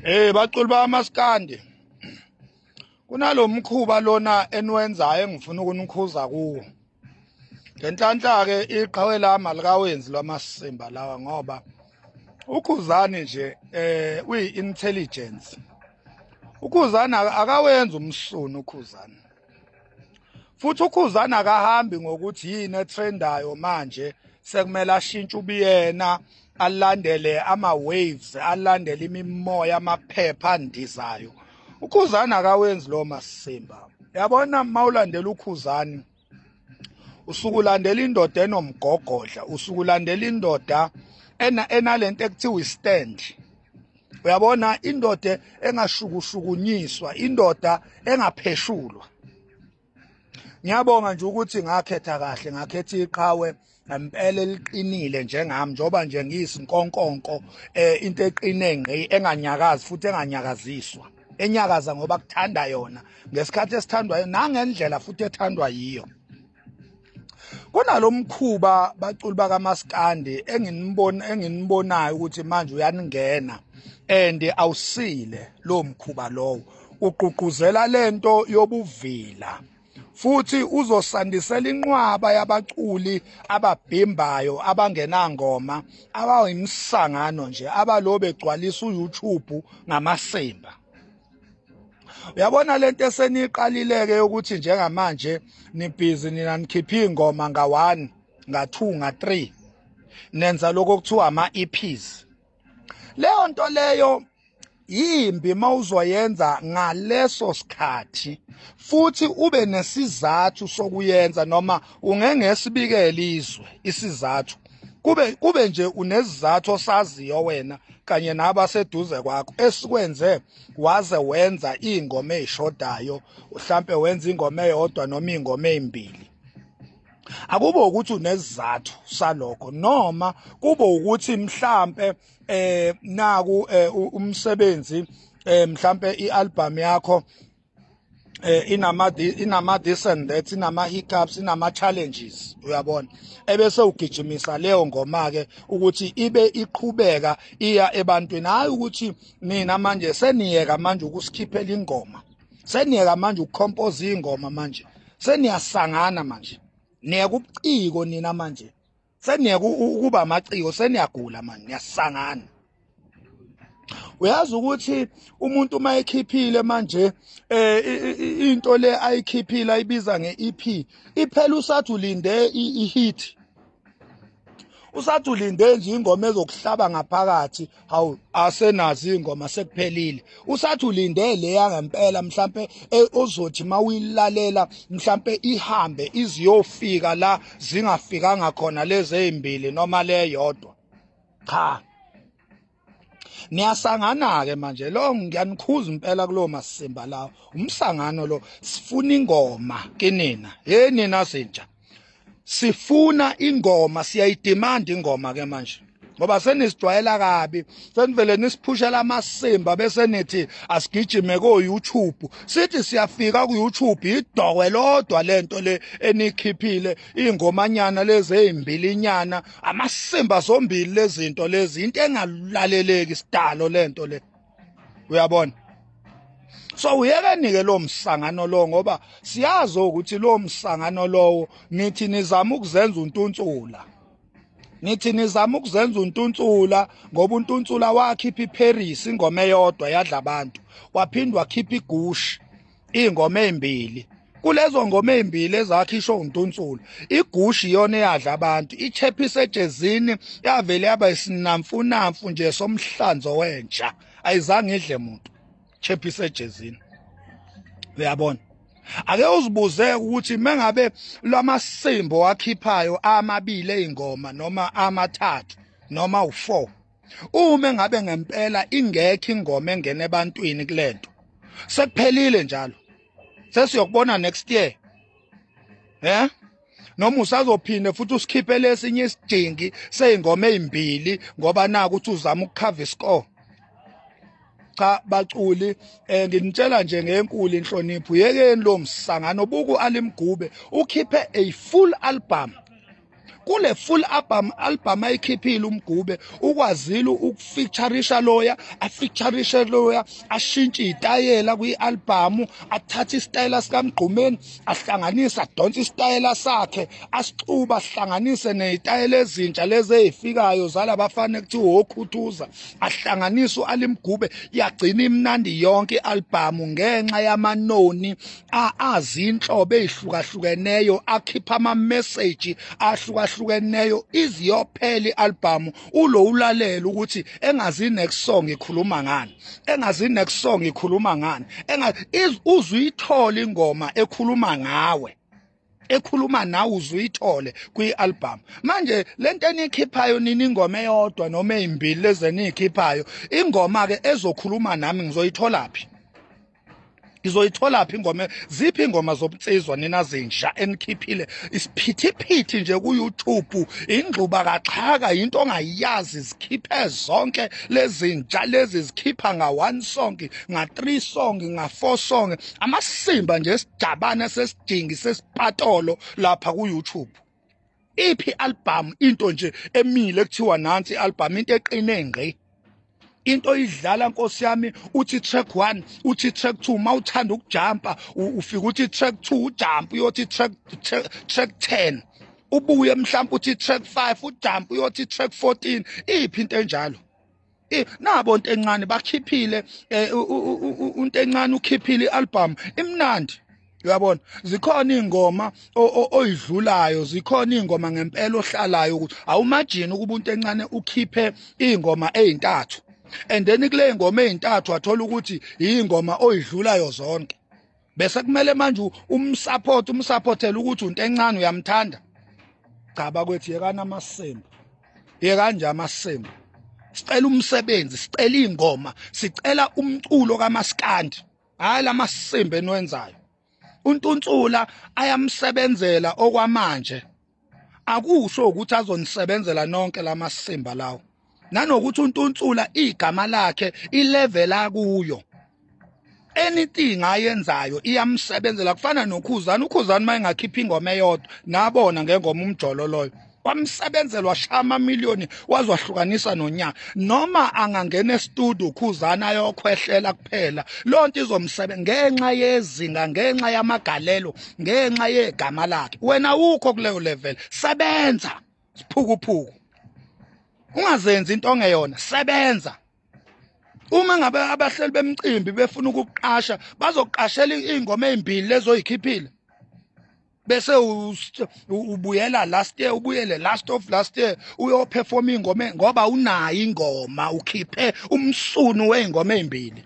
Baculi bamaskandi kunalomkhuba lona enwenzayo engifuna ukunikhuza kuwo. Ngenhlanhla ke iqhawe lami alikawenzi lwamasimba lawa ngoba ukhuzani nje uyi-intelligence. Ukhuzani akawenzi umsunu ukhuzani. Futhi ukhuzani akahambi ngokuthi yini etrendayo manje sekumele ashintshe ubuyena alandele ama-waves, alandele imimoya, amaphepha andizayo. Ukhuzani akawenzi lo masimba. Yabona mawulandela ukhuzani usuke ulandela indoda enomgogodla, usuke ulandela indoda enalento ekuthiwa istand. Uyabona indoda engashukushukunyiswa, indoda engapheshulwa. Ngiyabonga nje ukuthi ngakhetha kahle, ngakhetha iqhawe ngempela eliqinile njengami njoba nje ngiyisinkonkonko into eqine ngqi enganyakazi futhi enganyakaziswa. Enyakaza ngoba kuthanda yona ngesikhathi esithandwayo nangendlela futhi ethandwa yiyo. Kunalomkhuba baculi bakaMaskandi enginibonayo ukuthi manje uyaningena and awusile lo mkhuba lowo. Uqhuquzela lento yobuvila. Futhi uzosandisela inqwaba yabaculi ababhimbayo abangenangoma abayimsangano nje abalo begcwalisa uYouTube ngamasimba. Uyabona lento eseniqalileke ukuthi njengamanje nibhizi nina nikhipha ingoma nga1 nga2 nga3 nenza lokho kuthiwa ama-EPs. Leyo nto leyo yimbi mawuzoyenza ngaleso sikhathi futhi ube nesizathu sokuyenza noma ungengesibikele izwe isizathu kube nje unesizathu osaziyo wena kanye nabaseduze kwakho esikwenze waze wenza ingoma ezishodayo mhlambe wenza ingoma eyodwa noma ingoma ezimbili. Akube ukuthi unesizathu salokho noma kube ukuthi mhlambe naku umsebenzi mhlambe ialbum yakho inama this and that, inama hiccups, inama challenges, uyabona, ebese ugijimisa leyo ngoma ke ukuthi ibe iqhubeka iya ebantwini, hayi ukuthi mina manje seniyeka manje ukusikhiphela ingoma, seniyeka manje ukucompose ingoma, manje seniyasangana, manje niyeka ubuciko nina, manje seniyeka ukuba amaciko, seniyagula manje, niyasangana. Uyazi ukuthi umuntu uma ekhiphile manje into le ayikhiphile ayibiza nge-EP iphela usathi ulinde i-hit, usathi ulinde nje ingoma ezokuhlaba ngaphakathi, hawu asenazi ingoma sekuphelile, usathi ulinde leya ngempela mhlambe ozothi mawuyilalela mhlambe ihambe iziyofika la zingafikanga khona lezi ezimbili noma le yodwa. Cha, niyasangana ke manje, lo ngiyanikhuza impela kulo masimba lawo, umsangano lo. Sifuna ingoma kinina, nina sentsha sifuna ingoma, siyayidemand ingoma ke manje ngoba senisijwayela kabi, senivele nisiphushela amasimba bese nithi asigijime ko-YouTube, sithi siyafika ku-YouTube idokwe lodwa lento le enikhiphile, ingomanyana lezi ezimbilinyana, amasimba zombili lezinto lezi, into engalaleleki isidalo lento le, uyabona. So uyekeni-ke lo msangano lo ngoba siyazi ukuthi lo msangano lowo nithi nizama ukuzenza untuntsula. Nithi nizama ukuzenza untuntsula ngoba untuntsula wakhipha iParis ingoma eyodwa yadla abantu, waphindwa wakhipha iGush ingoma ezimbili. Kulezo ngoma ezimbili ezakhishwa untuntsula, iGush iyona eyadla abantu, iChappies ejezini yavele yaba isinamfunamfu nje somhlanzo wentsha, ayizange idle umuntu Chappies ejezini, uyabona. Ake uzibuze ukuthi mengabe lwamasimbo wakhiphayo amabili ezingoma noma amathathu noma u4, uma ngabe ngempela ingekho ingoma engene ebantwini kulento, sekuphelile njalo, sesiyokubona next year, noma usazophinde futhi usikhiphe lesinye isidingi seyingoma ezimbili ngoba naku ukuthi uzama ukukhava iscore. Cha baculi, nginitshela nje ngenkulu inhlonipho, yekeni lo msangano, buku Ali Mgube ukhiphe a full album kule full album ayikhiphile uMgube ukwazile ukufeatureisha loya afeatureisha loya ashintshe izitayela kwi-album athatha isitayela sikaMgqumeni ahlanganisa adonsa isitayela sakhe asixuba ahlanganise nezitayela ezintsha lezi ezifikayo zalabafana kuthiwa okhuthuza ahlanganisa uAli Mgube yagcina imnandi yonke i-album ngenxa yamanoni azinhlobo ezihlukahlukeneyo akhipha ama-message ahlukahlukeneyo iziyophela i-album ulo ulalela ukuthi engazi next song ikhuluma ngani engazi next song ikhuluma ngani uzuyithola ingoma ekhuluma ngawe ekhuluma nawe uzuyithole kwi-album manje lento enikhiphayo nini ingoma eyodwa noma ezimbili lezi enikhiphayo ingoma ke ezokhuluma nami ngizoyithola phi ngizoyithola phi ingoma ziphi ingoma zobunsizwa nina zinja enikhiphile isiphithiphithi nje ku-YouTube ingxuba kaxhaka into ongayazi zikhiphe zonke lezinja lezi zikhipha nga-1 song nga-3 song nga-4 song amasimba nje esidabane sesidingi sesipatolo lapha ku-YouTube iphi album into nje emile kuthiwa nansi album into eqine ngqi into idlala Nkosi yami uthi track 1 uthi track 2 mawuthanda ukujumpa ufika uthi track 2 ujump uyothi track 10 ubuye mhlawumbe uthi track 5 ujump uyothi track 14 iphi into enjalo nabo into encane bakhiphile into encane ukhiphile ialbum imnandi uyabona zikhona ingoma oyidlulayo zikhona ingoma ngempela ohlalayo ukuthi awumajini ukuba umuntu encane ukhiphe ingoma ezintathu and then kule ngoma ezintathu athola ukuthi ingoma oyidlulayo zonke bese kumele manje umsupportela ukuthi umuntu encane uyamthanda cha bakwethu yekana amasembu yekanje amasembu sicela umsebenzi sicela ingoma sicela umculo kaMaskandi hayi lamasembu enwenzayo uNtuntsula ayamsebenzela okwamanje akusho ukuthi azonisebenzela nonke lamasimba lawo nanokuthi uNtuntsula igama lakhe ilevel akuyo anything ayenzayo iyamsebenzela kufana noKhuzani uKhuzani mayengakhipha ingoma eyodwa nabona ngengoma umjolo loyo wamsebenzela washama miliyoni wazwahlukanisa nonyaka noma angangena estudio uKhuzani ayokhwehlela kuphela lonto izomsebenza ngenxa yezinga ngenxa yamagalelo ngenxa yegama lakhe wena ukho kuleyo level sebenza siphukuphuku ungazenzi into ongeyona sebenza uma ngabe abahleli bemcimbi befuna ukuqasha bazoqashela ingoma ezimbili lezo oyikhiphile bese ubuyela last year ubuyele last of last year uyoperform ingoma ngoba unayo ingoma ukhiphe umsunu weingoma ezimbili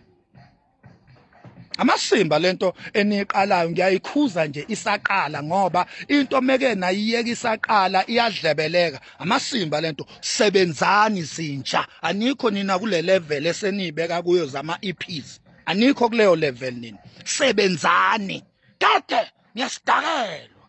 amasimba lento eniqalayo ngiyayikhuza nje isaqala ngoba into meke nayiyeka isaqala iyadlebeleka amasimba lento sebenzani zinja anikho nina kule level esenibeka kuyo zama EPs anikho kuleyo level nini sebenzani kade ngiyasidakela